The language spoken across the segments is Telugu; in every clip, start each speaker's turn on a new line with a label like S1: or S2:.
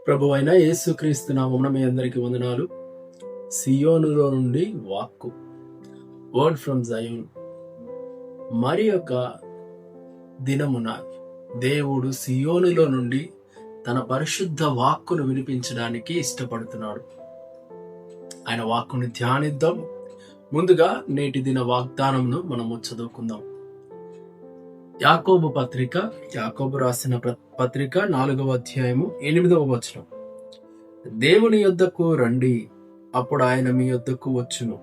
S1: ప్రభువైన యేసుక్రీస్తు నామమున మీ అందరికి వందనాలు. సియోనులో నుండి వాక్కు, వర్డ్ ఫ్రమ్ జయోన్. మరి యొక్క దినమున దేవుడు సియోనులో నుండి తన పరిశుద్ధ వాక్కును వినిపించడానికి ఇష్టపడుతున్నాడు. ఆయన వాక్కుని ధ్యానిద్దాం. ముందుగా నేటి దిన వాగ్దానమును మనము చదువుకుందాం. యాకోబు రాసిన పత్రిక 4వ అధ్యాయము 8వ వచనం. దేవుని యొద్దకు రండి, అప్పుడు ఆయన మీ యొద్దకు వచ్చును.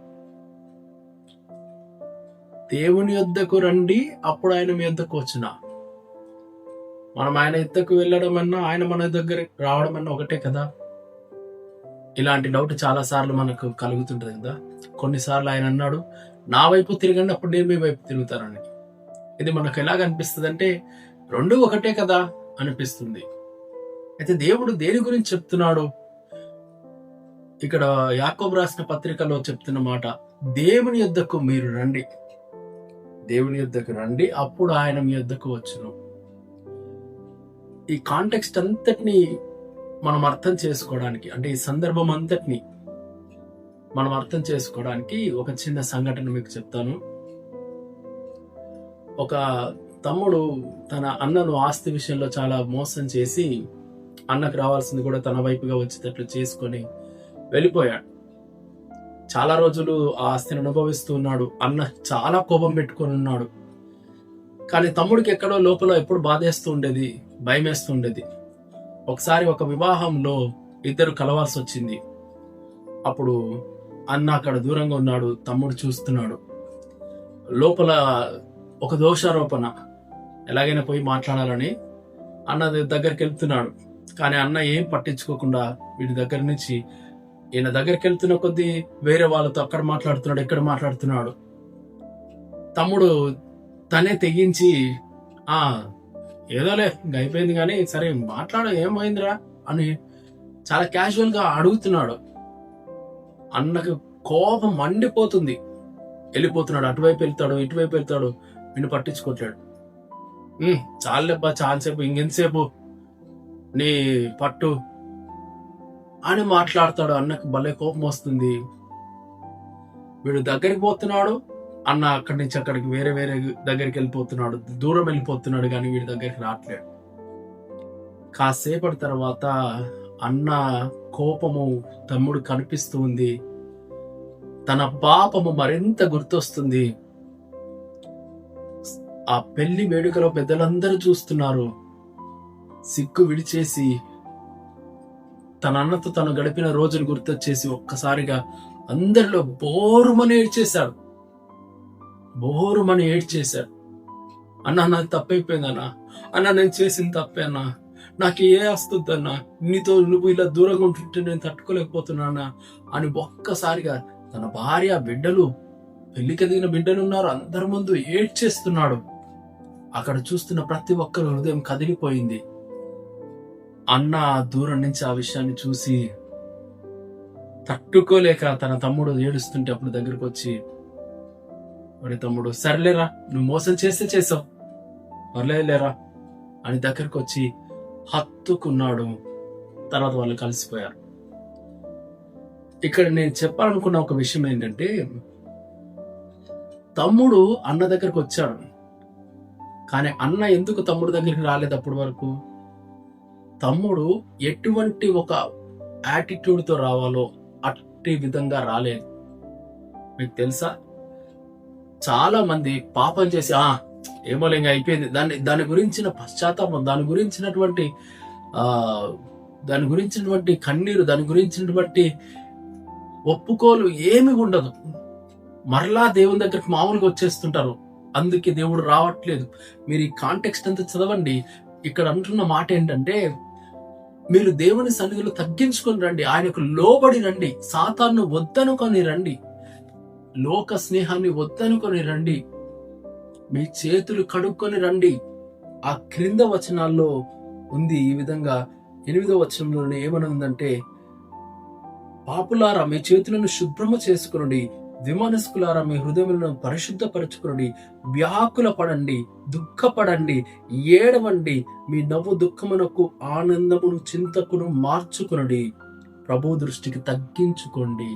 S1: దేవుని యొద్దకు రండి, అప్పుడు ఆయన మీ యొద్దకు వచ్చునా? మనం ఆయన యొద్దకు వెళ్ళడం అన్నా, ఆయన మన దగ్గర రావడం అన్నా ఒకటే కదా? ఇలాంటి డౌట్ చాలా సార్లు మనకు కలుగుతుంటది కదా. కొన్నిసార్లు ఆయన అన్నాడు, నా వైపు తిరగండి, అప్పుడు నేను మీ వైపు తిరుగుతానని. ఇది మనకు ఎలాగ అనిపిస్తుంది అంటే, రెండు ఒకటే కదా అనిపిస్తుంది. అయితే దేవుడు దేని గురించి చెప్తున్నాడు? ఇక్కడ యాకోబు రాసిన పత్రికలో చెప్తున్న మాట, దేవుని యొద్దకు మీరు రండి, దేవుని యొద్దకు రండి, అప్పుడు ఆయన మీ యొద్దకు వచ్చును. ఈ కాంటెక్స్ట్ అంతటిని మనం అర్థం చేసుకోవడానికి, అంటే ఈ సందర్భం అంతటిని మనం అర్థం చేసుకోవడానికి ఒక చిన్న సంఘటన మీకు చెప్తాను. ఒక తమ్ముడు తన అన్నను ఆస్తి విషయంలో చాలా మోసం చేసి, అన్నకు రావాల్సింది కూడా తన వైపుగా వచ్చేటట్లు చేసుకొని వెళ్ళిపోయాడు. చాలా రోజులు ఆ ఆస్తిని అనుభవిస్తూ ఉన్నాడు. అన్న చాలా కోపం పెట్టుకొని ఉన్నాడు. కానీ తమ్ముడికి ఎక్కడో లోపల ఎప్పుడు బాధేస్తూ ఉండేది, భయమేస్తూ ఉండేది. ఒకసారి ఒక వివాహంలో ఇద్దరు కలవాల్సి వచ్చింది. అప్పుడు అన్న అక్కడ దూరంగా ఉన్నాడు, తమ్ముడు చూస్తున్నాడు. లోపల ఒక దోషారోపణ, ఎలాగైనా పోయి మాట్లాడాలని అన్న దగ్గరికి వెళ్తున్నాడు. కానీ అన్న ఏం పట్టించుకోకుండా వీడి దగ్గర నుంచి ఈయన దగ్గరికి వెళ్తున్న కొద్దీ వేరే వాళ్ళతో అక్కడ మాట్లాడుతున్నాడు, ఇక్కడ మాట్లాడుతున్నాడు. తమ్ముడు తనే తెగించి, ఏదోలే అయిపోయింది కానీ సరే మాట్లాడు, ఏమైందిరా అని చాలా క్యాజువల్ గా అడుగుతున్నాడు. అన్నకు కోపం మండిపోతుంది. వెళ్ళిపోతున్నాడు, అటువైపు వెళ్తాడు, ఇటువైపు వెళ్తాడు, నిన్ను పట్టించుకోవట్లేడు. చాలేబ్బా, చాలాసేపు, ఇంకెంతసేపు నీ పట్టు అని మాట్లాడతాడు. అన్నకు భలే కోపం వస్తుంది. వీడు దగ్గరికి పోతున్నాడు, అన్న అక్కడి నుంచి అక్కడికి వేరే వేరే దగ్గరికి వెళ్ళిపోతున్నాడు, దూరం వెళ్ళిపోతున్నాడు, కానీ వీడి దగ్గరికి రావట్లేడు. కాసేపటి తర్వాత అన్న కోపము తమ్ముడు కనిపిస్తూ ఉంది. తన పాపము మరింత గుర్తొస్తుంది. ఆ పెళ్లి వేడుకలో పెద్దలందరూ చూస్తున్నారు. సిగ్గు విడిచేసి తన అన్నతో తను గడిపిన రోజులు గుర్తొచ్చేసి ఒక్కసారిగా అందరిలో బోరుమని ఏడ్చేశాడు. అన్నా, నాకు తప్పైపోయిందన్నా, అన్నా నేను చేసిన తప్పే అన్నా, నాకు ఏ వస్తుందన్నా, నీతో నువ్వు ఇలా దూరంగా ఉంటుంటే నేను తట్టుకోలేకపోతున్నానా అని ఒక్కసారిగా తన భార్య, బిడ్డలు, పెళ్లికి ఎదిగిన బిడ్డలు ఉన్నారు, అందరి ముందు ఏడ్చేస్తున్నాడు. అక్కడ చూస్తున్న ప్రతి ఒక్కరు హృదయం కదిలిపోయింది. అన్న దూరం నుంచి ఆ విషయాన్ని చూసి తట్టుకోలేక తన తమ్ముడు ఏడుస్తుంటే అప్పుడు దగ్గరకు వచ్చి, వాడి తమ్ముడు, సర్లేరా, నువ్వు మోసం చేస్తే చేసావు, పర్లేదులేరా అని దగ్గరకు వచ్చి హత్తుకున్నాడు. తర్వాత వాళ్ళు కలిసిపోయారు. ఇక్కడ నేను చెప్పాలనుకున్న ఒక విషయం ఏంటంటే, తమ్ముడు అన్న దగ్గరకు వచ్చాడు, కానీ అన్న ఎందుకు తమ్ముడు దగ్గరికి రాలేదు అప్పటి వరకు? తమ్ముడు ఎటువంటి ఒక యాటిట్యూడ్ తో రావాలో అట్టి విధంగా రాలేదు. మీకు తెలుసా, చాలా మంది పాపం చేసి ఏమో ఇంకా అయిపోయింది, దాని గురించిన పశ్చాత్తాపం, దాని గురించినటువంటి కన్నీరు, దాని గురించినటువంటి ఒప్పుకోలు ఏమి ఉండదు. మరలా దేవుని దగ్గరికి మామూలుగా వచ్చేస్తుంటారు. అందుకే దేవుడు రావట్లేదు. మీరు ఈ కాంటెక్స్ట్ అంతా చదవండి. ఇక్కడ అంటున్న మాట ఏంటంటే, మీరు దేవుని సన్నిధిలో తగ్గించుకొని రండి, ఆయనకు లోబడి రండి, సాతాను వద్దనుకొని రండి, లోక స్నేహాన్ని వద్దనుకొని రండి, మీ చేతులు కడుక్కొని రండి. ఆ క్రింద వచనాల్లో ఉంది ఈ విధంగా. 8వ వచనంలో ఏమనుందంటే, పాపులారా మీ చేతులను శుభ్రము చేసుకునండి, విమనస్కులారా మీ హృదయములను పరిశుద్ధపరచుకునండి, వ్యాకుల పడండి, దుఃఖపడండి, ఏడవండి, మీ నవ్వు దుఃఖమునకు ఆనందమును చింతకును మార్చుకునండి, ప్రభు దృష్టికి తగ్గించుకోండి.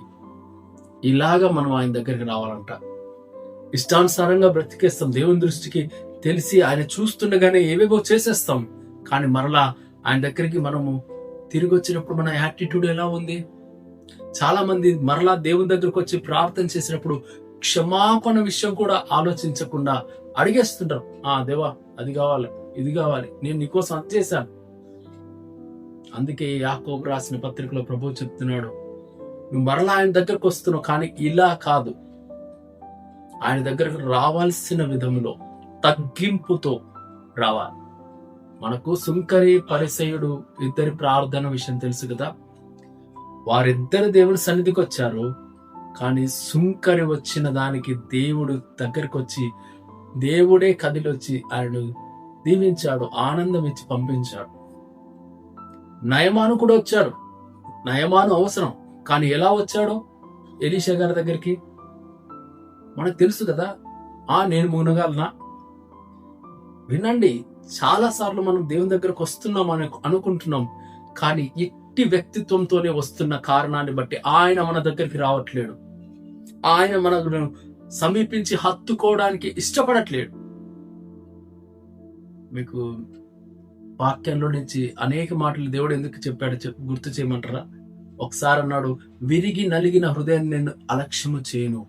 S1: ఇలాగా మనం ఆయన దగ్గరికి రావాలంట. ఇష్టానుసారంగా బ్రతికేస్తాం, దేవుని దృష్టికి తెలిసి ఆయన చూస్తుండగానే ఏవేవో చేసేస్తాం. కానీ మరలా ఆయన దగ్గరికి మనము తిరిగి వచ్చినప్పుడు మన యాటిట్యూడ్ ఎలా ఉంది? చాలా మంది మరలా దేవుని దగ్గరకు వచ్చి ప్రార్థన చేసినప్పుడు క్షమాపణ విషయం కూడా ఆలోచించకుండా అడిగేస్తుంటారు. దేవా అది కావాలి, ఇది కావాలి, నేను నీకోసం అది చేశాను. అందుకే యాకోబు రాసిన పత్రికలో ప్రభువు చెప్తున్నాడు, నువ్వు మరలా ఆయన దగ్గరకు వస్తున్నావు, కానీ ఇలా కాదు. ఆయన దగ్గరకు రావాల్సిన విధంలో తగ్గింపుతో రావాలి. మనకు సుంకరి పరిసయుడు ఇద్దరి ప్రార్థన విషయం తెలుసు కదా. వారిద్దరు దేవుడి సన్నిధికి వచ్చారు, కానీ సుంకరి వచ్చిన దానికి దేవుడు దగ్గరికి వచ్చి దేవుడే కదిలొచ్చి ఆయన దీవించాడు, ఆనందం ఇచ్చి పంపించాడు. నయమాను కూడా వచ్చాడు. నయమాను అవసరం, కానీ ఎలా వచ్చాడో ఎలీషా గారి దగ్గరికి మనకు తెలుసు కదా. నేను మునగలనా? వినండి, చాలా సార్లు మనం దేవుని దగ్గరకు వస్తున్నాం అని అనుకుంటున్నాం, కానీ ఇట్టి వ్యక్తిత్వంతోనే వస్తున్న కారణాన్ని బట్టి ఆయన మన దగ్గరికి రావట్లేడు. ఆయన మనను సమీపించి హత్తుకోవడానికి ఇష్టపడట్లేడు. మీకు వాక్యంలో నుంచి అనేక మాటలు దేవుడు ఎందుకు చెప్పాడు గుర్తు చేయమంటారా? ఒకసారి అన్నాడు, విరిగి నలిగిన హృదయాన్ని నేను అలక్ష్యము చేయను,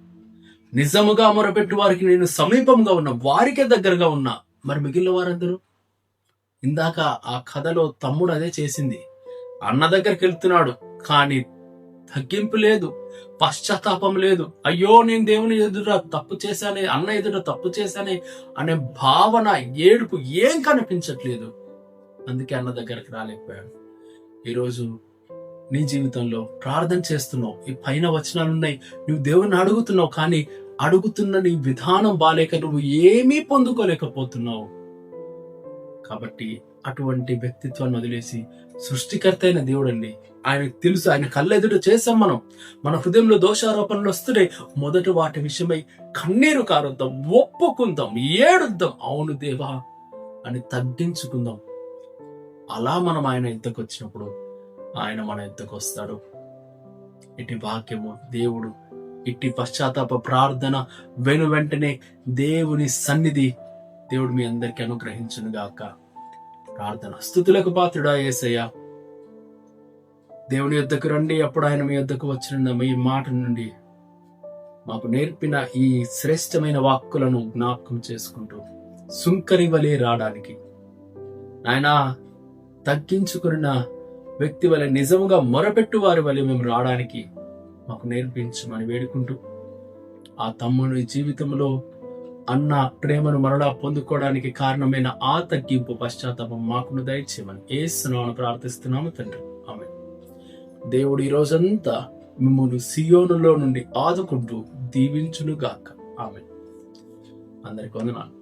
S1: నిజముగా మొరపెట్టు వారికి నేను సమీపంగా ఉన్నా, వారికే దగ్గరగా ఉన్నా. మరి మిగిలిన వారందరూ, ఇందాక ఆ కథలో తమ్ముడు అదే చేసింది. అన్న దగ్గరికి వెళ్తున్నాడు, కానీ తగ్గింపు లేదు, పశ్చాత్తాపం లేదు. అయ్యో నేను దేవుని ఎదుట తప్పు చేశానే, అన్న ఎదుట తప్పు చేశానే అనే భావన, ఏడుపు ఏం కనిపించట్లేదు. అందుకే అన్న దగ్గరికి రాలేకపోయాడు. ఈరోజు నీ జీవితంలో ప్రార్థన చేస్తున్నావు, ఈ పైన వచనాలు ఉన్నాయి, నువ్వు దేవుని అడుగుతున్నావు, కానీ అడుగుతున్న నీ విధానం బాలేక నువ్వు ఏమీ పొందుకోలేకపోతున్నావు. కాబట్టి అటువంటి వ్యక్తిత్వాన్ని వదిలేసి సృష్టికర్త అయిన దేవుడండి, ఆయనకు తెలుసు, ఆయన కళ్ళెదుట చేసాం. మన హృదయంలో దోషారోపణలు వస్తున్నాయి. మొదట వాటి విషయమై కన్నీరు కారుద్దాం, ఒప్పుకుందాం, ఏడుద్దాం, అవును దేవా అని తగ్గించుకుందాం. అలా మనం ఆయన ఎద్దకు వచ్చినప్పుడు ఆయన మన ఎద్దకు వస్తాడు. ఇటు వాక్యము దేవుడు, ఇట్టి పశ్చాత్తాప ప్రార్థన వెంటనే దేవుని సన్నిధి దేవుడు మీ అందరికీ అనుగ్రహించును గాక. ప్రార్థన. స్తుతులకు పాత్రుడా యేసయ్య, దేవుని యొద్దకు రండి, అప్పుడు ఆయన మీ యొద్దకు వచ్చిన మీ మాట నుండి మాకు నేర్పిన ఈ శ్రేష్టమైన వాక్కులను జ్ఞాపకం చేసుకుంటూ సుంకరి వలె రావడానికి, నాయన తగ్గించుకున్న వ్యక్తి వలె, నిజముగా మొరపెట్టు వారి వలె మేము రావడానికి మాకు నేర్పించమని వేడుకుంటూ, ఆ తమ్ముని జీవితంలో అన్న ప్రేమను మరలా పొందుకోవడానికి కారణమైన ఆ తగ్గింపు పశ్చాత్తాపం మాకును దయచేయమని యేసునామమున ప్రార్థిస్తున్నాము తండ్రి, ఆమేన్. దేవుడు ఈ రోజంతా మిమ్మల్ని సియోనులో నుండి ఆదుకుంటూ దీవించును గాక. ఆమేన్. అందరికీ వందనాలు.